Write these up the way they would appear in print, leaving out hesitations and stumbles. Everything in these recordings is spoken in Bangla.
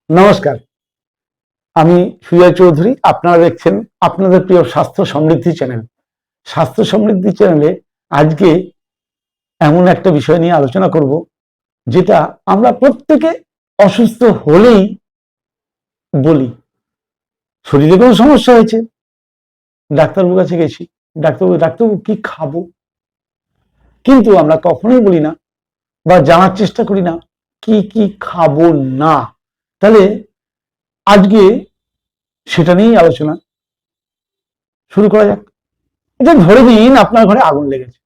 নমস্কার, আমি সুজয় চৌধুরী। আপনারা দেখছেন আপনাদের প্রিয় স্বাস্থ্য সমৃদ্ধি চ্যানেল। স্বাস্থ্য সমৃদ্ধি চ্যানেলে আজকে এমন একটা বিষয় নিয়ে আলোচনা করব, যেটা আমরা প্রত্যেকে অসুস্থ হলেই বলি শরীরে কোনো সমস্যা হয়েছে, ডাক্তারবাবুর কাছে গেছি, ডাক্তারবাবু কি খাবো। কিন্তু আমরা কখনোই বলি না বা জানার চেষ্টা করি না কি কি খাবো না। তাহলে আজকে সেটা নিয়েই আলোচনা শুরু করা যাক। এটা ধরে নিন আপনার ঘরে আগুন লেগেছে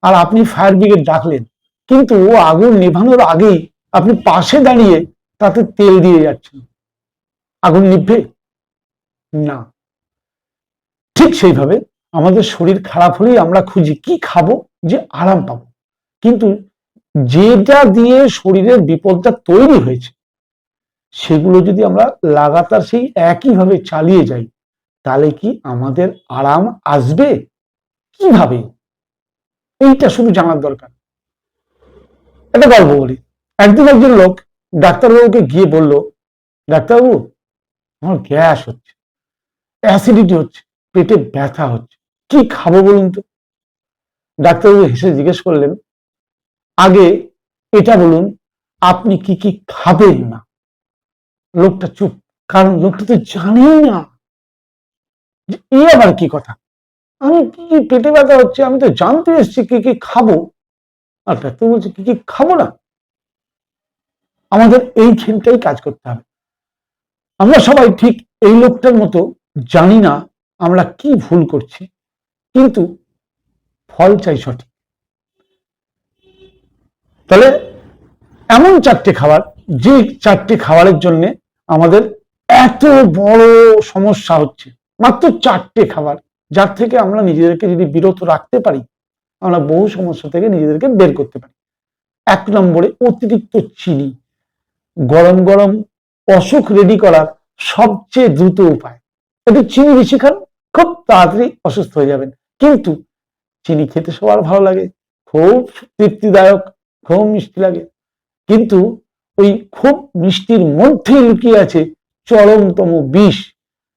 আর আপনি ফায়ার ব্রিগেড ডাকলেন, কিন্তু ও আগুন নেভানোর আগেই আপনি পাশে দাঁড়িয়ে তাতে তেল দিয়ে যাচ্ছেন। আগুন নিভবে না। ঠিক সেইভাবে আমাদের শরীর খারাপ হলেই আমরা খুঁজি কি খাবো যে আরাম পাবো, কিন্তু যেটা দিয়ে শরীরের বিপদটা তৈরি হয়েছে সেগুলো যদি আমরা লাগাতার সেই একইভাবে চালিয়ে যাই, তাহলে কি আমাদের আরাম আসবে? কিভাবে? এইটা শুধু জানার দরকার। একটা গল্প বলি। একদিন একজন লোক ডাক্তারবাবুকে গিয়ে বলল, ডাক্তারবাবু আমার গ্যাস হচ্ছে, অ্যাসিডিটি হচ্ছে, পেটে ব্যথা হচ্ছে, কি খাবো বলুন তো। ডাক্তারবাবু হেসে জিজ্ঞেস করলেন, আগে এটা বলুন আপনি কি কি খাবেন না। লোকটা চুপ, কারণ লোকটা তো জানেই না যে এই আবার কি কথা। আমি কি কি পেটে ব্যথা হচ্ছে, আমি তো জানতে এসেছি কি কি খাবো, আর ডাক্তার বলছে কি কি খাবো না। আমাদের এইখানটাই কাজ করতে হবে। আমরা সবাই ঠিক এই লোকটার মতো জানি না আমরা কি ভুল করছি, কিন্তু ফল চাই সঠিক। তাহলে এমন চারটে খাবার, যে চারটে খাবারের জন্য আমাদের এত বড় সমস্যা হচ্ছে, মাত্র চারটে খাবার, যার থেকে আমরা নিজেদেরকে যদি বিরত রাখতে পারি, আমরা বহু সমস্যা থেকে নিজেদেরকে বের করতে পারি। 1 নম্বরে অতিরিক্ত চিনি। গরম গরম অসুখ রেডি করার সবচেয়ে দ্রুত উপায়, একটু চিনি বেশি খান, খুব তাড়াতাড়ি অসুস্থ হয়ে যাবেন। কিন্তু চিনি খেতে সবার ভালো লাগে, খুব তৃপ্তিদায়ক, খুব মিষ্টি লাগে, কিন্তু ওই খুব মিষ্টির মধ্যেই লুকিয়ে আছে চরমতম বিষ।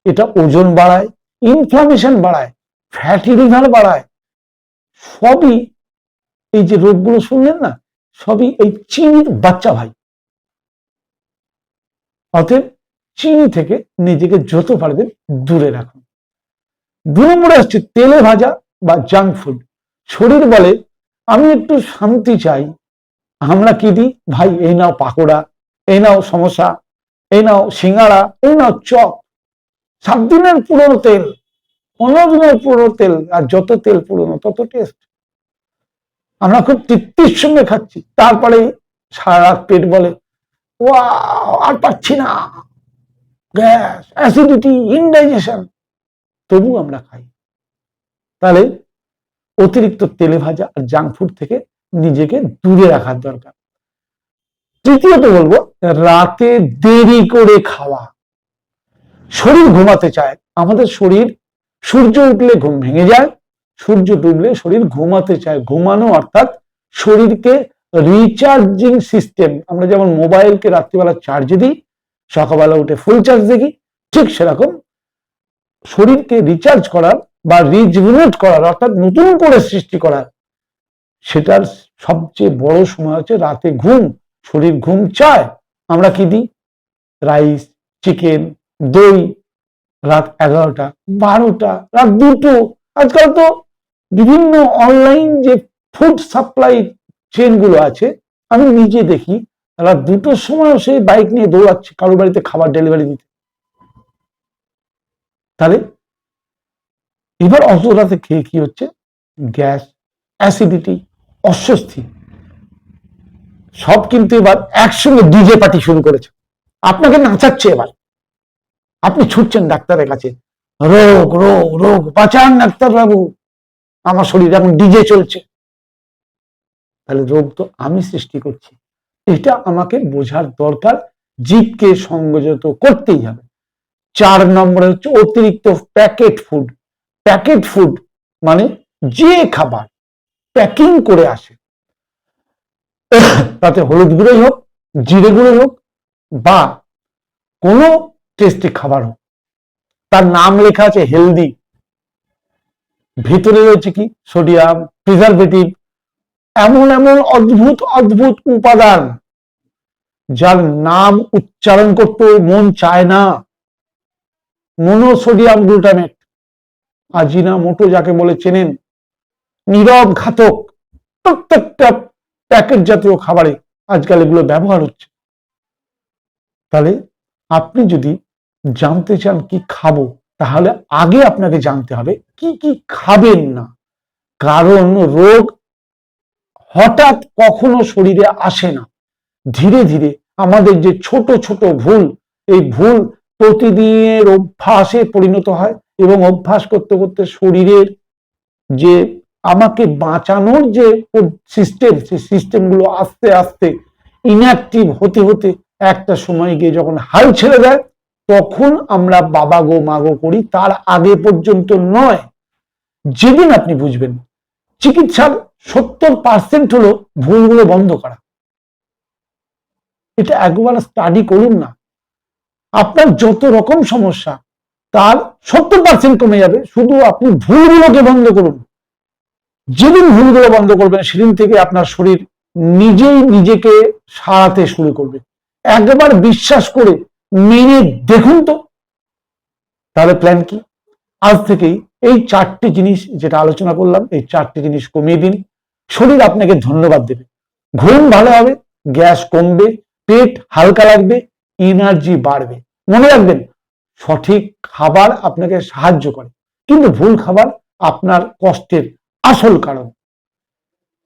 এটা ওজন বাড়ায়, ইনফ্লামেশন বাড়ায়, ফ্যাটি লিভার বাড়ায়। সবই এই যে রোগগুলো শুনলেন না, সবই এই চিনির বাচ্চা ভাই। অতএব চিনি থেকে নিজেকে যত পারবেন দূরে রাখুন। 2 নম্বরে আসছে তেলে ভাজা বা জাঙ্ক ফুড। শরীর বলে আমি একটু শান্তি চাই, আমরা কি দিই ভাই, এই নাও পাকোড়া, এই নাও সমোসা, এই নাও সিঙ্গাড়া, এই নাও চপ। 7 দিনের পুরনো তেল, 15 দিনের পুরনো তেল, আর যত তেল পুরনো তত টেস্ট। আমরা খুব তৃপ্তির সঙ্গে খাচ্ছি, তারপরে সারা রাত পেট বলে ও আর পাচ্ছি না, গ্যাস, অ্যাসিডিটি, ইনডাইজেশন, তবু আমরা খাই। তাহলে অতিরিক্ত তেলে ভাজা আর জাঙ্ক ফুড থেকে নিজেকে দূরে রাখার দরকার। তৃতীয়ত বলবো রাতে দেরি করে খাওয়া। শরীর ঘুমাতে চায়, আমাদের শরীর সূর্য উঠলে ঘুম ভেঙে যায়, সূর্য ডুবলে শরীর ঘুমাতে চায়। ঘুমানো অর্থাৎ শরীরকে রিচার্জিং সিস্টেম। আমরা যেমন মোবাইলকে রাত্রিবেলা চার্জে দিই, সকালবেলা উঠে ফুল চার্জ দেখি, ঠিক সেরকম শরীরকে রিচার্জ করার বা রিজুভিনেট করার অর্থাৎ নতুন করে সৃষ্টি করার, সেটার সবচেয়ে বড় সময় হচ্ছে রাতে ঘুম। শরীর ঘুম চায়, আমরা কি দিই, রাইস, চিকেন, দই, রাত 11টা, 12টা, রাত 2টো। আজকাল তো বিভিন্ন অনলাইন যে ফুড সাপ্লাই চেন গুলো আছে, আমি নিজে দেখি রাত 2টোর সময় সেই বাইক নিয়ে দৌড়াচ্ছে কারো বাড়িতে খাবার ডেলিভারি দিতে। তাহলে এবার অত রাতে খেয়ে কি হচ্ছে, গ্যাস, অ্যাসিডিটি, অস্বস্তি, সব কিন্তু এবার একসঙ্গে ডিজে পার্টি শুরু করেছে। আপনাকে নাচাচ্ছে, এবার আপনি ছুটছেন ডাক্তারের কাছে, রোগ রোগ রোগ বাঁচান ডাক্তার বাবু, আমার শরীর এখন ডিজে চলছে। তাহলে রোগ তো আমি সৃষ্টি করছি, এটা আমাকে বোঝার দরকার। জীবকে সংযত করতেই হবে। 4 নম্বরে হচ্ছে অতিরিক্ত প্যাকেট ফুড। প্যাকেট ফুড মানে যে খাবার প্যাকিং করে আসে, তাতে হলুদ গুঁড়োই হোক, জিরে গুঁড়োই হোক, বা কোনো টেস্টি খাবার হোক, তার নাম লেখা আছে হেলদি, ভিতরে রয়েছে কি সোডিয়াম, প্রিজারভেটিভ, এমন এমন অদ্ভুত অদ্ভুত উপাদান যার নাম উচ্চারণ করতে মন চায় না। মনোসোডিয়াম গ্লুটামেট, আজিনামোটো যাকে বলে চেনেন, নীরব ঘাতক। প্রত্যেকটা প্যাকেট জাতীয় খাবারে আজকাল এগুলো ব্যবহার হচ্ছে। তাহলে আপনি যদি জানতে চান কি খাবো, তাহলে আগে আপনাকে জানতে হবে কি কি খাবেন না। কারণ রোগ হঠাৎ কখনো শরীরে আসে না, ধীরে ধীরে আমাদের যে ছোট ছোট ভুল, এই ভুল প্রতিদিনের অভ্যাসে পরিণত হয় এবং অভ্যাস করতে করতে শরীরের যে আমাকে বাঁচানোর যে সিস্টেম, সেই সিস্টেমগুলো আস্তে আস্তে ইনঅ্যাক্টিভ হতে হতে একটা সময় গিয়ে যখন হাল ছেড়ে দেয়, তখন আমরা বাবা গো মা গো করি। তার আগে পর্যন্ত নয়। যেদিন আপনি বুঝবেন চিকিৎসার 70% হলো ভুলগুলো বন্ধ করা, এটা একবার স্টাডি করুন না। আপনার যত রকম সমস্যা তার 70% কমে যাবে, শুধু আপনি ভুলগুলোকে বন্ধ করুন। যেদিন ভুলগুলো বন্ধ করবেন, সেদিন থেকে আপনার শরীর নিজেই নিজেকে সারাতে শুরু করবে। একবার বিশ্বাস করে মেনে দেখুন তো। তাহলে প্ল্যান কি? আজ থেকেই এই 4টি জিনিস যেটা আলোচনা করলাম, এই 4টি জিনিস কমিয়ে দিন। শরীর আপনাকে ধন্যবাদ দেবে। ঘুম ভালো হবে, গ্যাস কমবে, পেট হালকা লাগবে, এনার্জি বাড়বে। মনে রাখবেন, সঠিক খাবার আপনাকে সাহায্য করে, কিন্তু ভুল খাবার আপনার কষ্টের আসল কারণ।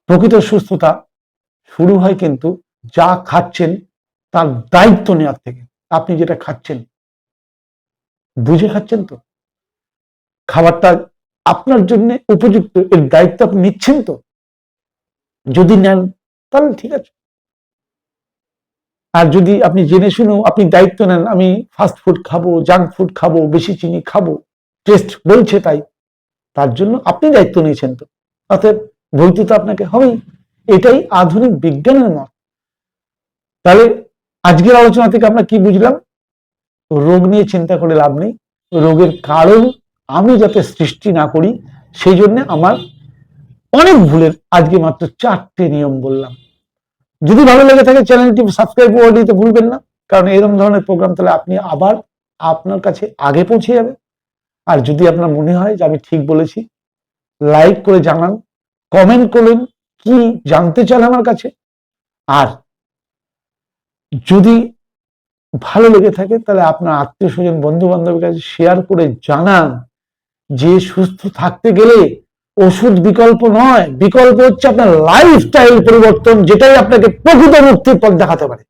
প্রকৃত সুস্থতা শুরু হয় কিন্তু যা খাচ্ছেন তার দায়িত্ব নেওয়ার থেকে। আপনি যেটা খাচ্ছেন বুঝে খাচ্ছেন তো? খাবারটা আপনার জন্য উপযুক্ত, এর দায়িত্ব আপনি নিচ্ছেন তো? যদি নেন তাহলে ঠিক আছে। আর যদি আপনি জেনে শুনেও আপনি দায়িত্ব নেন, আমি ফাস্ট ফুড খাবো, জাঙ্ক ফুড খাবো, বেশি চিনি খাবো, টেস্ট বলছে তাই, তার জন্য আপনি দায়িত্ব নিয়েছেন তো, অতএব বইতে তো আপনাকে হবেই। এটাই আধুনিক বিজ্ঞানের মত। তাহলে আজকের আলোচনা থেকে আমরা কি বুঝলাম? রোগ নিয়ে চিন্তা করে লাভ নেই। রোগের কারণ আমি যাতে সৃষ্টি না করি, সেই জন্য আমার অনেক ভুলের আজকে মাত্র 4টে নিয়ম বললাম। যদি ভালো লেগে থাকে চ্যানেলটি সাবস্ক্রাইব করে দিতে ভুলবেন না, কারণ এরকম ধরনের প্রোগ্রাম তাহলে আপনি আবার আপনার কাছে আগে পৌঁছে যাবে। আর যদি আপনার মনে হয় যে আমি ঠিক বলেছি, লাইক করে জানান, কমেন্ট করুন কি জানতে চান আমার কাছে। আর যদি ভালো লেগে থাকে তাহলে আপনার আত্মীয় স্বজন বন্ধু বান্ধবের কাছে শেয়ার করে জানান যে সুস্থ থাকতে গেলে ওষুধ বিকল্প নয়, বিকল্প হচ্ছে আপনার লাইফস্টাইল পরিবর্তন, যেটাই আপনাকে প্রকৃত মুক্তির পথ দেখাতে পারে।